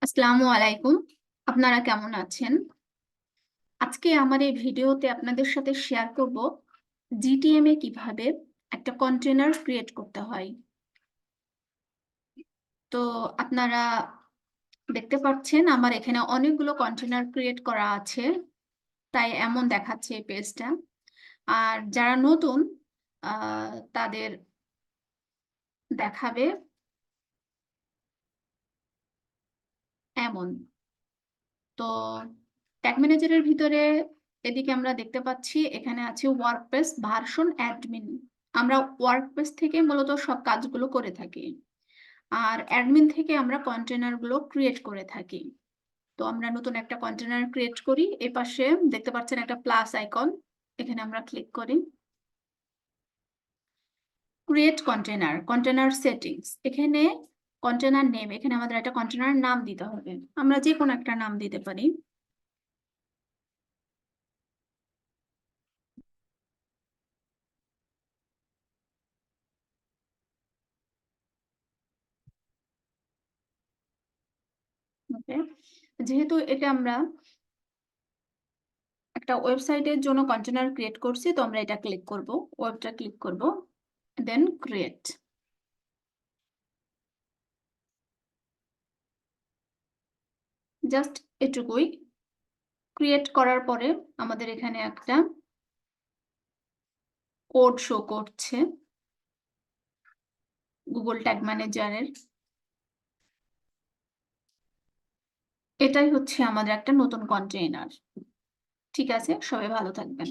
আসসালামু আলাইকুম। আপনারা কেমন আছেন? আজকে আমার এই ভিডিওতে আপনাদের সাথে শেয়ার করব GTM এ কিভাবে একটা কন্টেনার ক্রিয়েট করতে হয়। তো আপনারা দেখতে পাচ্ছেন আমার এখানে অনেকগুলো কন্টেনার ক্রিয়েট করা আছে। তাই এমন দেখাচ্ছে এই পেজটা। আর যারা নতুন আ তাদের দেখাবে এমন। তো ট্যাগ ম্যানেজারের ভিতরে এদিকে আমরা দেখতে পাচ্ছি এখানে আছে ওয়ার্কবেস ভার্সন অ্যাডমিন। আমরা ওয়ার্কবেস থেকে মূলত সব কাজগুলো করে থাকি। আর অ্যাডমিন থেকে আমরা কন্টেনার গুলো ক্রিয়েট করে থাকি। তো আমরা নতুন একটা কন্টেনার ক্রিয়েট করি। এপাশে দেখতে পাচ্ছেন একটা প্লাস আইকন। এখানে আমরা ক্লিক করি। Create container, container settings. এখানে কন্টেনার নেম, এখানে আমাদের একটা কন্টেনার নাম দিতে হবে। আমরা যেকোনো একটা নাম দিতে পারি। ওকে। যেহেতু এটা আমরা একটা ওয়েবসাইটের জন্য কন্টেনার ক্রিয়েট করছি, তো আমরা এটা ক্লিক করব। ওয়েবটা ক্লিক করব। দেন ক্রিয়েট। জাস্ট এটুকুই। ক্রিয়েট করার পরে আমাদের এখানে একটা কোড শো করছে গুগল ট্যাগ ম্যানেজারের। এটাই হচ্ছে আমাদের একটা নতুন কন্টেইনার। ঠিক আছে, সবাই ভালো থাকবেন।